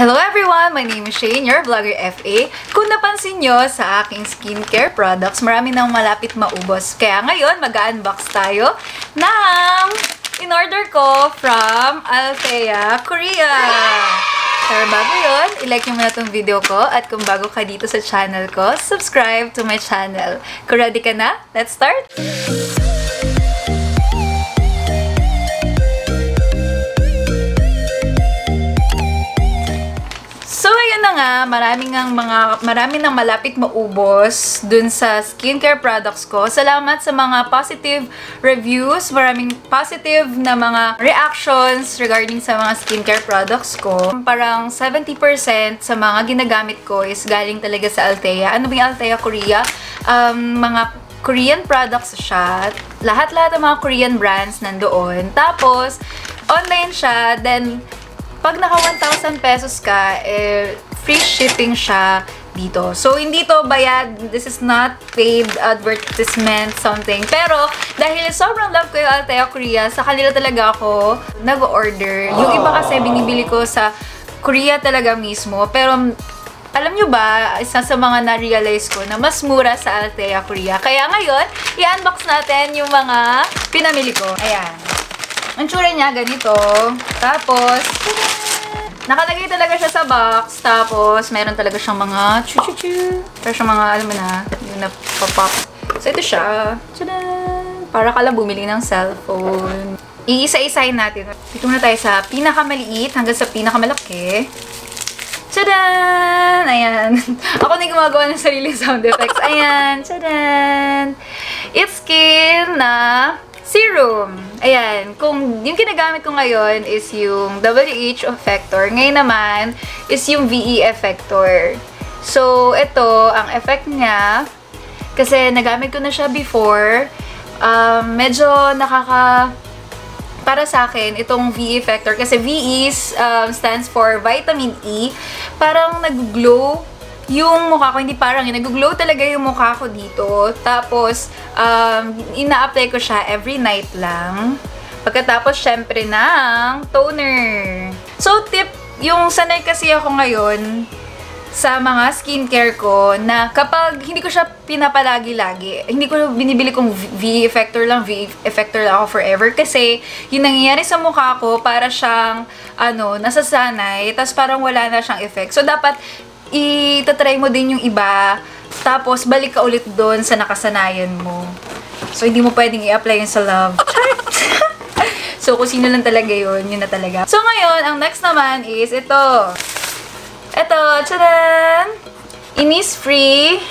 Hello everyone! My name is Shane, your vlogger FA. Kung napansin nyo sa aking skincare products, marami nang malapit maubos. Kaya ngayon, mag-unbox tayo ng in-order ko from Althea, Korea. Pero bago yun, i-like nyo muna itong video ko. At kung bago ka dito sa channel ko, subscribe to my channel. Kung ready ka na, let's start! Marami nang malapit maubos dun sa skincare products ko. Salamat sa mga positive reviews, maraming positive na mga reactions regarding sa mga skincare products ko. Parang 70% sa mga ginagamit ko is galing talaga sa Althea. Ano ba yung Althea Korea? Mga Korean products siya. Lahat-lahat ng mga Korean brands nandoon. Tapos, online siya. Then, pag naka 1,000 pesos ka, free shipping siya dito. So, hindi to bayad. This is not paid advertisement, something. Pero, dahil sobrang love ko yung Althea Korea, sa kanila talaga ako nag-order. Yung iba kasi binibili ko sa Korea talaga mismo. Pero, alam nyo ba, isa sa mga na-realize ko na mas mura sa Althea Korea. Kaya ngayon, i-unbox natin yung mga pinamili ko. Ayan. Ang tsura niya, ganito. Tapos, nakalagay talaga siya sa box. Tapos, meron talaga siyang mga chu-chu-chu. Pero siyang mga, alam mo na, yung napapop. So, ito siya. Tadaan! Para ka lang bumili ng cellphone. Iisa-isahin natin. Dito na tayo sa pinakamaliit hanggang sa pinakamalaki. Tadaan! Ayan. Ako na gumagawa ng sariling sound effects. Ayan. Tadaan! It's skin na serum. Ayan. Kung yung ginagamit ko ngayon is yung WH Effector. Ngayon naman is yung VE Effector. So, ito, ang effect niya, kasi nagamit ko na siya before, medyo para sa akin, itong VE Effector, kasi VE stands for Vitamin E, parang nag-glow yung mukha ko, hindi parang yun. Nag-glow talaga yung mukha ko dito. Tapos, ina-apply ko siya every night lang. Pagkatapos, syempre, ng toner. So, tip, yung sanay kasi ako ngayon sa mga skincare ko na kapag hindi ko siya pinapalagi-lagi, hindi ko binibili kong VE Effector lang ako forever. Kasi, yung nangyayari sa mukha ko, para siyang, nasasanay, tapos parang wala na siyang effect. So, dapat, itatry mo din yung iba, tapos balik ka ulit doon sa nakasanayan mo. So, hindi mo pwedeng i-apply yun sa love. So, kung sino lang talaga yun na talaga. So, ngayon, ang next naman is ito. Ito, tchadan! Innisfree.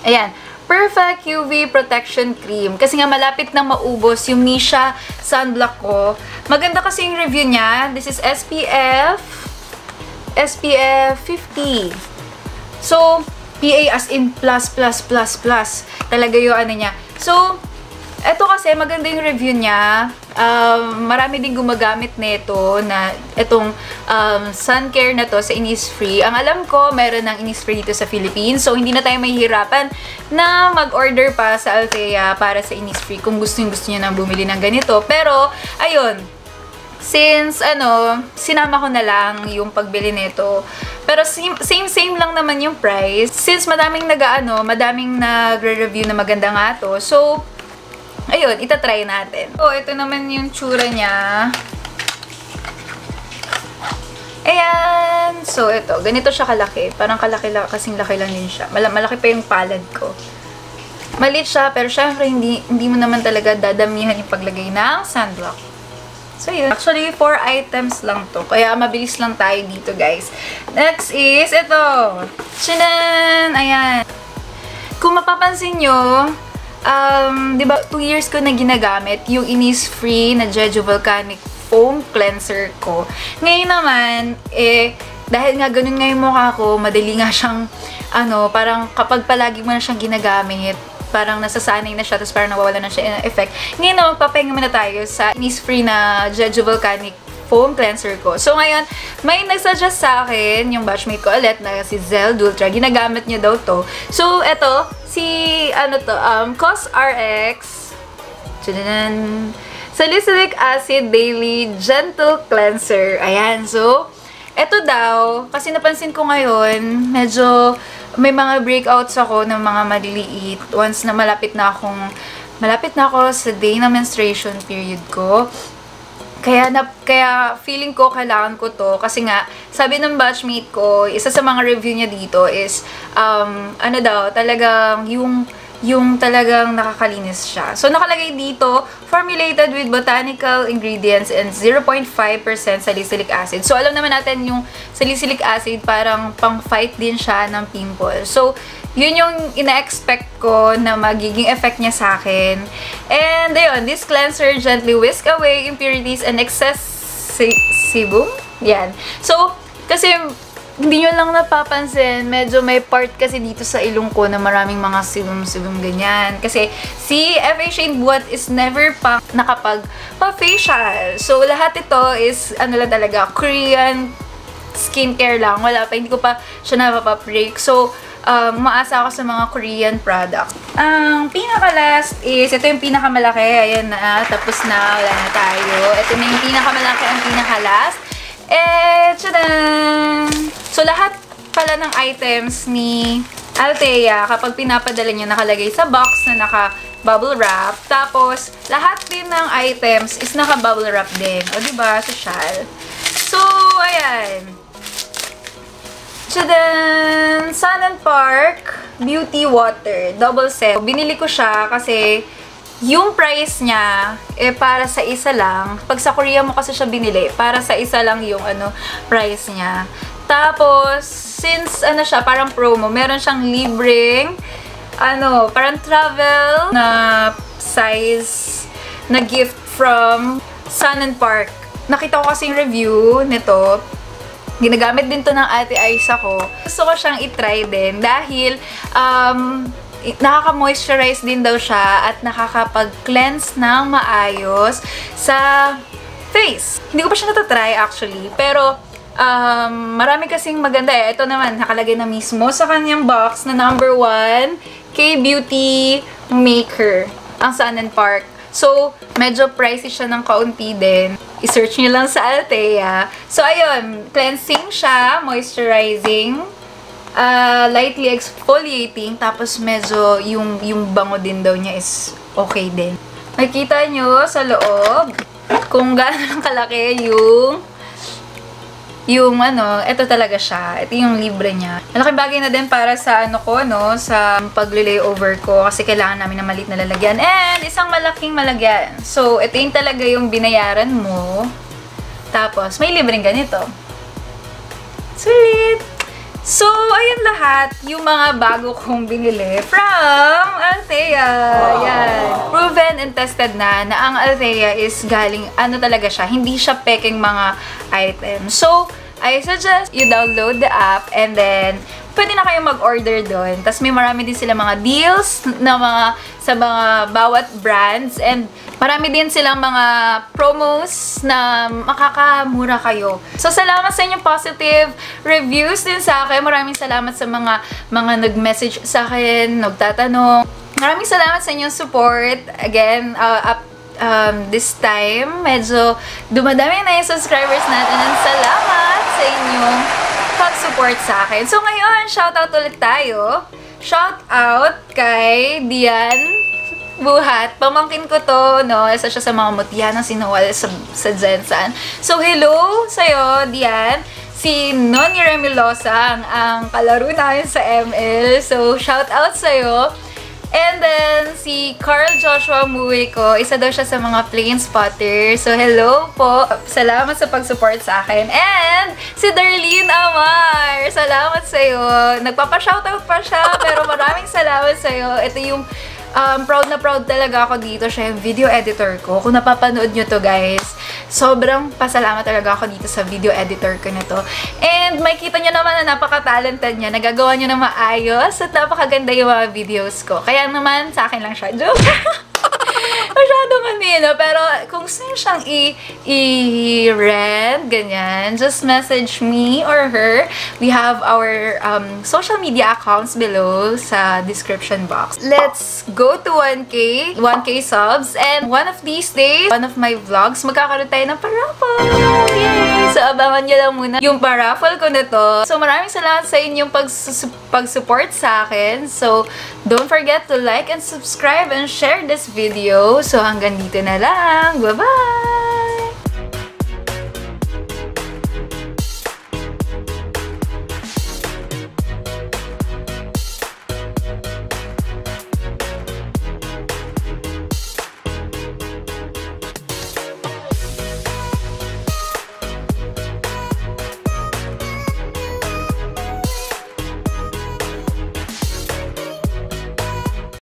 Ayan. Perfect UV Protection Cream. Kasi nga malapit nang maubos yung Misha sunblock ko. Maganda kasi yung review niya. This is SPF 50. So, PA as in plus. Talaga yung ano niya. So, eto kasi maganda yung review niya. Marami din gumagamit nito na itong sun care na to sa Innisfree. Ang alam ko, meron ng Innisfree dito sa Philippines. So, hindi na tayo mahihirapan na mag-order pa sa Althea para sa Innisfree kung gusto nyo nang bumili ng ganito. Pero, ayun. Since, sinama ko na lang yung pagbili nito. Pero same lang naman yung price. Since madaming nagre-review na maganda nga to. So, ayun, itatry natin. So, ito naman yung tsura niya. Ayan. So, ito. Ganito siya kalaki. Parang kasing laki lang din siya. Malaki pa yung palad ko. Maliit siya, pero syempre, hindi mo naman talaga dadamihan yung paglagay ng sunblock. So, yun. Actually, 4 items lang to. Kaya, mabilis lang tayo dito, guys. Next is, ito. Tchanan! Ayan. Kung mapapansin nyo, di ba, 2 years ko na ginagamit yung Innisfree na Jeju Volcanic Foam Cleanser ko. Ngayon naman, dahil nga ganun nga yung mukha ko, madali nga siyang, parang kapag palagi mo na siyang ginagamit, parang nasasanay na siya, tapos parang nawawala na siya ng effect. Ngayon, papahinga muna tayo sa Innisfree na Jeju Volcanic Foam Cleanser ko. So, ngayon, may nagsuggest sa akin, yung batchmate ko ulit, na si Zel Dultra. Ginagamit niya daw to. So, eto, COSRX. Tchanan! Salicylic Acid Daily Gentle Cleanser. Ayan, so, Eto daw, kasi napansin ko ngayon, medyo may mga breakouts ako ng mga maliliit once na malapit na ako sa day na menstruation period ko. Kaya feeling ko kailangan ko to kasi nga sabi ng batchmate ko, isa sa mga review niya dito is ano daw, talagang yung talagang nakakalinis siya. So nakalagay dito, formulated with botanical ingredients and 0.5% salicylic acid. So alam naman natin yung salicylic acid parang pang-fight din siya ng pimple. So yun yung ina-expect ko na magiging effect niya sa akin. And ayun, this cleanser gently whisk away impurities and excess sebum. Yan. So, kasi hindi nyo lang napapansin, medyo may part kasi dito sa ilong ko na maraming mga sebum-sebum ganyan. Kasi si FA Shane Buat is never pa nakapag-facial. So, lahat ito is, ano lang talaga, Korean skincare lang. Wala pa, hindi ko pa siya napapabreak. So, umaasa ako sa mga Korean products. Ang pinaka-last is, ito yung pinakamalaki. Ayan na, tapos na, wala na tayo. Ito na yung pinakamalaki, ang pinaka-last. Tchadan! So, lahat pala ng items ni Althea, kapag pinapadala niya, nakalagay sa box na naka-bubble wrap. Tapos, lahat din ng items is naka-bubble wrap din. O, diba? Social. So, ayan. Tchadan! Sun & Park Beauty Water. Double set. Binili ko siya kasi yung price niya, para sa isa lang. Pag sa Korea mo kasi siya binili, para sa isa lang yung price niya. Tapos, since siya, parang promo, meron siyang libreng, parang travel na size na gift from Sun & Park. Nakita ko kasi yung review nito. Ginagamit din to ng Ate Aiza ko. Gusto ko siyang itry din dahil nakaka-moisturize din daw siya at nakakapag-cleanse ng maayos sa face. Hindi ko pa siya natatry actually, pero marami kasing maganda eh. Ito naman, nakalagay na mismo sa kanyang box na number 1, K-Beauty Maker, ang Sun & Park. So, medyo pricey siya ng kaunti din. I-search nyo lang sa Althea. So, ayun. Cleansing siya, moisturizing, lightly exfoliating, tapos medyo yung bango din daw niya is okay din. Makikita nyo sa loob kung gaano lang kalaki ito talaga siya. Ito yung libre niya. Malaking bagay na din para sa sa pag-layover ko kasi kailangan namin ng maliit na lalagyan. And isang malaking malagyan. So, ito yung talaga yung binayaran mo. Tapos, may libreng ganito. Sweet! So, ayun lahat, yung mga bago kong binili from Althea. Yan. Proven and tested na ang Althea is galing, talaga siya, hindi siya peking mga items. So, I suggest you download the app and then, pwede na kayong mag-order doon. Tapos may marami din sila mga deals na sa mga bawat brands and marami din silang mga promos na makakamura kayo. So, salamat sa inyong positive reviews din sa akin. Maraming salamat sa mga nag-message sa akin, nagtatanong. Maraming salamat sa inyong support. Again, this time, medyo dumadami na yung subscribers natin. And salamat sa inyong pag-support sa akin. So, ngayon, shoutout ulit tayo. Shoutout kay Dian Buhat. Pamangkin ko to, no? Isa siya sa mga mutya na sinuwal sa Zensan. So, hello sa'yo, Dian. Si Noni Remilosa ang kalaro namin sa ML. So, shout out sa'yo. And then, si Carl Joshua Muwi ko, isa daw siya sa mga plane spotter. So, hello po. Salamat sa pag-support sa akin. And, si Darlene Amar. Salamat sa'yo. Nagpapa-shoutout pa siya, pero maraming salamat sa'yo. Ito yung proud na proud talaga ako dito. Siya yung video editor ko. Kung napapanood nyo to, guys, sobrang pasalamat talaga ako dito sa video editor ko nito. And makita nyo naman na napaka-talented niya. Nagagawa nyo na maayos at napakaganda yung mga videos ko. Kaya naman, sa akin lang siya. Joke! Masyado naman yun, no? Pero kung gusto niyo siyang i-rent, ganyan, just message me or her. We have our social media accounts below sa description box. Let's go to 1K subs, and one of these days, one of my vlogs, magkakaroon tayo ng paraffle! Yay! So, abangan nyo lang muna yung paraffle ko na to. So, maraming salamat sa inyong pag-support sa akin. So, don't forget to like and subscribe and share this video. So, hanggang dito na lang. Bye-bye!